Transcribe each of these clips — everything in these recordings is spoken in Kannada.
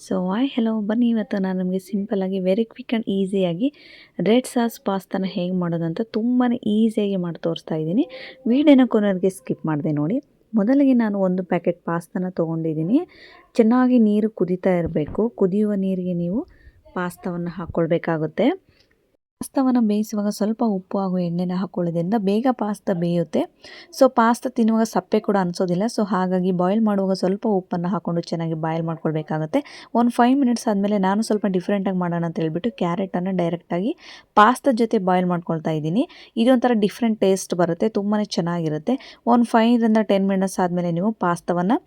ಹಾಯ್ ಹೆಲೋ ಬನ್ನಿ ಇವತ್ತು ನಾನು ನಿಮಗೆ ಸಿಂಪಲ್ಲಾಗಿ ವೆರಿ ಕ್ವಿಕ್ ಆ್ಯಂಡ್ ಈಸಿಯಾಗಿ ರೆಡ್ ಸಾಸ್ ಪಾಸ್ತಾನ ಹೇಗೆ ಮಾಡೋದಂತ ತುಂಬಾ ಈಸಿಯಾಗಿ ಮಾಡಿ ತೋರಿಸ್ತಾ ಇದ್ದೀನಿ. ವೀಡಿಯೋನ ಕೊನೆವರೆಗೆ ಸ್ಕಿಪ್ ಮಾಡಿದೆ ನೋಡಿ. ಮೊದಲಿಗೆ ನಾನು ಒಂದು ಪ್ಯಾಕೆಟ್ ಪಾಸ್ತಾನ ತೊಗೊಂಡಿದ್ದೀನಿ. ಚೆನ್ನಾಗಿ ನೀರು ಕುದೀತಾ ಇರಬೇಕು. ಕುದಿಯುವ ನೀರಿಗೆ ನೀವು ಪಾಸ್ತಾವನ್ನು ಹಾಕ್ಕೊಳ್ಬೇಕಾಗುತ್ತೆ. ಪಾಸ್ತಾವನ್ನು ಬೇಯಿಸುವಾಗ ಸ್ವಲ್ಪ ಉಪ್ಪು ಹಾಗೂ ಎಣ್ಣೆನ ಹಾಕ್ಕೊಳ್ಳೋದ್ರಿಂದ ಬೇಗ ಪಾಸ್ತಾ ಬೇಯುತ್ತೆ. ಪಾಸ್ತಾ ತಿನ್ನುವಾಗ ಸಪ್ಪೆ ಕೂಡ ಅನಿಸೋದಿಲ್ಲ. ಹಾಗಾಗಿ ಬಾಯ್ಲ್ ಮಾಡುವಾಗ ಸ್ವಲ್ಪ ಉಪ್ಪನ್ನು ಹಾಕ್ಕೊಂಡು ಚೆನ್ನಾಗಿ ಬಾಯ್ಲ್ ಮಾಡ್ಕೊಳ್ಬೇಕಾಗುತ್ತೆ. ಒಂದು 5 ಮಿನಿಟ್ಸ್ ಆದಮೇಲೆ ನಾನು ಸ್ವಲ್ಪ ಡಿಫ್ರೆಂಟಾಗಿ ಮಾಡೋಣ ಅಂತ ಹೇಳ್ಬಿಟ್ಟು ಕ್ಯಾರೆಟನ್ನು ಡೈರೆಕ್ಟಾಗಿ ಪಾಸ್ತಾ ಜೊತೆ ಬಾಯ್ಲ್ ಮಾಡ್ಕೊಳ್ತಾ ಇದ್ದೀನಿ. ಇದೊಂಥರ ಡಿಫ್ರೆಂಟ್ ಟೇಸ್ಟ್ ಬರುತ್ತೆ, ತುಂಬಾ ಚೆನ್ನಾಗಿರುತ್ತೆ. ಒಂದು 5ರಿಂದ 10 ಮಿನಿಟ್ಸ್ ಆದಮೇಲೆ ನೀವು ಪಾಸ್ತಾವನ್ನು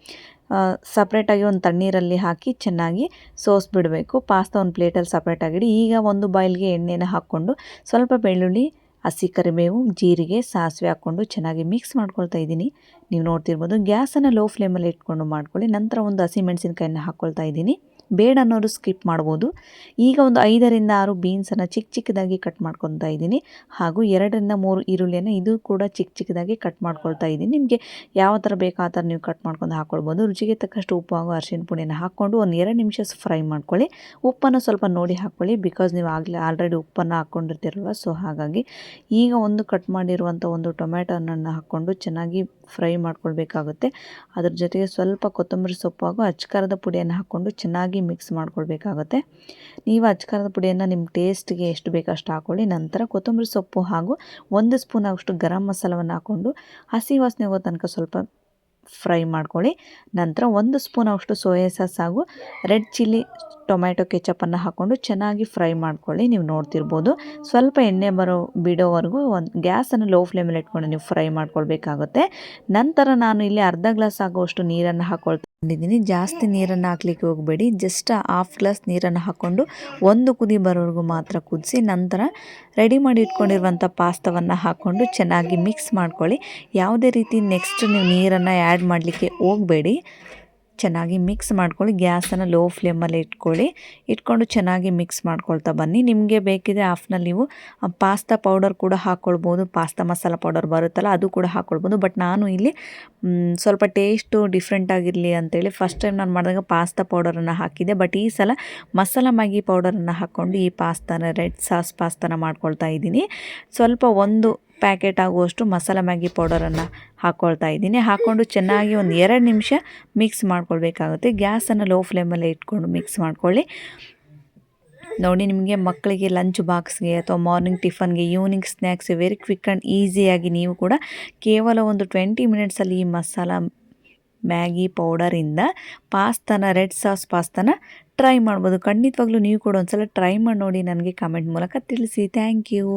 ಸಪ್ರೇಟಾಗಿ ಒಂದು ತಣ್ಣೀರಲ್ಲಿ ಹಾಕಿ ಚೆನ್ನಾಗಿ ಸೋಸಿಬಿಡಬೇಕು. ಪಾಸ್ತಾ ಒಂದು ಪ್ಲೇಟಲ್ಲಿ ಸಪ್ರೇಟಾಗಿಡಿ. ಈಗ ಒಂದು ಬಾಯ್ಲ್ಗೆ ಎಣ್ಣೆನ ಹಾಕ್ಕೊಂಡು ಸ್ವಲ್ಪ ಬೆಳ್ಳುಳ್ಳಿ, ಹಸಿ ಕರಿಬೇವು, ಜೀರಿಗೆ, ಸಾಸಿವೆ ಹಾಕ್ಕೊಂಡು ಚೆನ್ನಾಗಿ ಮಿಕ್ಸ್ ಮಾಡ್ಕೊಳ್ತಾ ಇದ್ದೀನಿ. ನೀವು ನೋಡ್ತಿರ್ಬೋದು. ಗ್ಯಾಸನ್ನು ಲೋ ಫ್ಲೇಮಲ್ಲಿ ಇಟ್ಕೊಂಡು ಮಾಡ್ಕೊಳ್ಳಿ. ನಂತರ ಒಂದು ಹಸಿಮೆಣಸಿನ್ಕಾಯಿನ ಹಾಕ್ಕೊಳ್ತಾ ಇದ್ದೀನಿ. ಬೇಡ ಅನ್ನೋರು ಸ್ಕಿಪ್ ಮಾಡ್ಬೋದು. ಈಗ ಒಂದು 5ರಿಂದ 6 ಬೀನ್ಸನ್ನು ಚಿಕ್ಕದಾಗಿ ಕಟ್ ಮಾಡ್ಕೊತಾ ಇದ್ದೀನಿ. ಹಾಗೂ 2ರಿಂದ 3 ಈರುಳ್ಳಿಯನ್ನು ಇದು ಕೂಡ ಚಿಕ್ಕದಾಗಿ ಕಟ್ ಮಾಡ್ಕೊಳ್ತಾ ಇದ್ದೀನಿ. ನಿಮಗೆ ಯಾವ ಥರ ಬೇಕು ಆ ಥರ ನೀವು ಕಟ್ ಮಾಡ್ಕೊಂಡು ಹಾಕ್ಕೊಳ್ಬೋದು. ರುಚಿಗೆ ತಕ್ಕಷ್ಟು ಉಪ್ಪು ಹಾಗೂ ಅರಿಶಿನ ಪುಡಿಯನ್ನು ಹಾಕ್ಕೊಂಡು ಒಂದು 2 ನಿಮಿಷ ಫ್ರೈ ಮಾಡ್ಕೊಳ್ಳಿ. ಉಪ್ಪನ್ನು ಸ್ವಲ್ಪ ನೋಡಿ ಹಾಕ್ಕೊಳ್ಳಿ, ಬಿಕಾಸ್ ನೀವು ಆಲ್ರೆಡಿ ಉಪ್ಪನ್ನು ಹಾಕ್ಕೊಂಡಿರ್ತೀರಲ್ವ. ಹಾಗಾಗಿ ಈಗ ಒಂದು ಕಟ್ ಮಾಡಿರುವಂಥ ಒಂದು ಟೊಮ್ಯಾಟೊ ಹಣ್ಣನ್ನು ಹಾಕ್ಕೊಂಡು ಚೆನ್ನಾಗಿ ಫ್ರೈ ಮಾಡ್ಕೊಳ್ಬೇಕಾಗುತ್ತೆ. ಅದ್ರ ಜೊತೆಗೆ ಸ್ವಲ್ಪ ಕೊತ್ತಂಬರಿ ಸೊಪ್ಪು ಹಾಗೂ ಅಚ್ಕಾರದ ಪುಡಿಯನ್ನು ಹಾಕ್ಕೊಂಡು ಚೆನ್ನಾಗಿ ಮಿಕ್ಸ್ ಮಾಡ್ಕೊಳ್ಬೇಕಾಗುತ್ತೆ. ನೀವು ಅಚ್ಕಾರದ ಪುಡಿಯನ್ನು ನಿಮ್ಮ ಟೇಸ್ಟ್ಗೆ ಎಷ್ಟು ಬೇಕೋ ಅಷ್ಟು ಹಾಕ್ಕೊಳ್ಳಿ. ನಂತರ ಕೊತ್ತಂಬರಿ ಸೊಪ್ಪು ಹಾಗೂ 1 ಸ್ಪೂನ್ ಆಗೋಷ್ಟು ಗರಂ ಮಸಾಲವನ್ನು ಹಾಕ್ಕೊಂಡು ಹಸಿ ವಾಸನೆ ಹೋಗೋ ತನಕ ಸ್ವಲ್ಪ ಫ್ರೈ ಮಾಡ್ಕೊಳ್ಳಿ. ನಂತರ 1 ಸ್ಪೂನ್ ಆಗೋಷ್ಟು ಸೋಯಾ ಸಾಸ್ ಹಾಗೂ ರೆಡ್ ಚಿಲ್ಲಿ ಟೊಮ್ಯಾಟೊ ಕೆಚಪನ್ನು ಹಾಕ್ಕೊಂಡು ಚೆನ್ನಾಗಿ ಫ್ರೈ ಮಾಡ್ಕೊಳ್ಳಿ. ನೀವು ನೋಡ್ತಿರ್ಬೋದು. ಸ್ವಲ್ಪ ಎಣ್ಣೆ ಬಿಡೋವರೆಗೂ ಗ್ಯಾಸನ್ನು ಲೋ ಫ್ಲೇಮಲ್ಲಿ ಇಟ್ಕೊಂಡು ನೀವು ಫ್ರೈ ಮಾಡ್ಕೊಳ್ಬೇಕಾಗುತ್ತೆ. ನಂತರ ನಾನು ಇಲ್ಲಿ ಅರ್ಧ ಗ್ಲಾಸ್ ಆಗುವಷ್ಟು ನೀರನ್ನು ಹಾಕ್ಕೊಳ್ತಿದ್ದೀನಿ. ಜಾಸ್ತಿ ನೀರನ್ನು ಹಾಕ್ಲಿಕ್ಕೆ ಹೋಗಬೇಡಿ. ಜಸ್ಟ್ ಹಾಫ್ ಗ್ಲಾಸ್ ನೀರನ್ನು ಹಾಕ್ಕೊಂಡು ಒಂದು ಕುದಿ ಬರೋವರೆಗೂ ಮಾತ್ರ ಕುದಿಸಿ ನಂತರ ರೆಡಿ ಮಾಡಿ ಇಟ್ಕೊಂಡಿರುವಂಥ ಪಾಸ್ತಾವನ್ನು ಹಾಕ್ಕೊಂಡು ಚೆನ್ನಾಗಿ ಮಿಕ್ಸ್ ಮಾಡ್ಕೊಳ್ಳಿ. ಯಾವುದೇ ರೀತಿ ನೆಕ್ಸ್ಟ್ ನೀವು ನೀರನ್ನು ಆ್ಯಡ್ ಮಾಡಲಿಕ್ಕೆ ಹೋಗಬೇಡಿ. ಚೆನ್ನಾಗಿ ಮಿಕ್ಸ್ ಮಾಡ್ಕೊಳ್ಳಿ. ಗ್ಯಾಸನ್ನು ಲೋ ಫ್ಲೇಮಲ್ಲಿ ಇಟ್ಕೊಂಡು ಚೆನ್ನಾಗಿ ಮಿಕ್ಸ್ ಮಾಡ್ಕೊಳ್ತಾ ಬನ್ನಿ. ನಿಮಗೆ ಬೇಕಿದ್ರೆ ಆಫ್ನಲ್ಲಿ ನೀವು ಪಾಸ್ತಾ ಪೌಡರ್ ಕೂಡ ಹಾಕ್ಕೊಳ್ಬೋದು. ಪಾಸ್ತಾ ಮಸಾಲ ಪೌಡರ್ ಬರುತ್ತಲ್ಲ, ಅದು ಕೂಡ ಹಾಕ್ಕೊಳ್ಬೋದು. ಬಟ್ ನಾನು ಇಲ್ಲಿ ಸ್ವಲ್ಪ ಟೇಸ್ಟು ಡಿಫ್ರೆಂಟ್ ಆಗಿರಲಿ ಅಂತೇಳಿ ಫಸ್ಟ್ ಟೈಮ್ ನಾನು ಮಾಡಿದಾಗ ಪಾಸ್ತಾ ಪೌಡರನ್ನು ಹಾಕಿದ್ದೆ. ಬಟ್ ಈ ಸಲ ಮಸಾಲ ಮ್ಯಾಗಿ ಪೌಡರನ್ನು ಹಾಕ್ಕೊಂಡು ಈ ಪಾಸ್ತಾನ ರೆಡ್ ಸಾಸ್ ಪಾಸ್ತಾನ ಮಾಡ್ಕೊಳ್ತಾ ಇದ್ದೀನಿ. ಸ್ವಲ್ಪ ಒಂದು ಪ್ಯಾಕೆಟ್ ಆಗುವಷ್ಟು ಮಸಾಲ ಮ್ಯಾಗಿ ಪೌಡರನ್ನು ಹಾಕ್ಕೊಳ್ತಾ ಇದ್ದೀನಿ. ಹಾಕ್ಕೊಂಡು ಚೆನ್ನಾಗಿ ಒಂದು 2 ನಿಮಿಷ ಮಿಕ್ಸ್ ಮಾಡ್ಕೊಳ್ಬೇಕಾಗುತ್ತೆ. ಗ್ಯಾಸನ್ನು ಲೋ ಫ್ಲೇಮಲ್ಲೇ ಇಟ್ಕೊಂಡು ಮಿಕ್ಸ್ ಮಾಡ್ಕೊಳ್ಳಿ. ನೋಡಿ, ನಿಮಗೆ ಮಕ್ಕಳಿಗೆ ಲಂಚ್ ಬಾಕ್ಸ್ಗೆ ಅಥವಾ ಮಾರ್ನಿಂಗ್ ಟಿಫನ್ಗೆ, evening snacks very quick and ಈಸಿಯಾಗಿ ನೀವು ಕೂಡ ಕೇವಲ ಒಂದು 20 ಮಿನಿಟ್ಸಲ್ಲಿ ಈ ಮಸಾಲ ಮ್ಯಾಗಿ ಪೌಡರಿಂದ ರೆಡ್ ಸಾಸ್ ಪಾಸ್ತಾನ ಟ್ರೈ ಮಾಡ್ಬೋದು. ಖಂಡಿತವಾಗ್ಲೂ ನೀವು ಕೂಡ ಒಂದ್ಸಲ ಟ್ರೈ ಮಾಡಿ ನೋಡಿ. ನನಗೆ ಕಮೆಂಟ್ ಮೂಲಕ ತಿಳಿಸಿ. Thank you.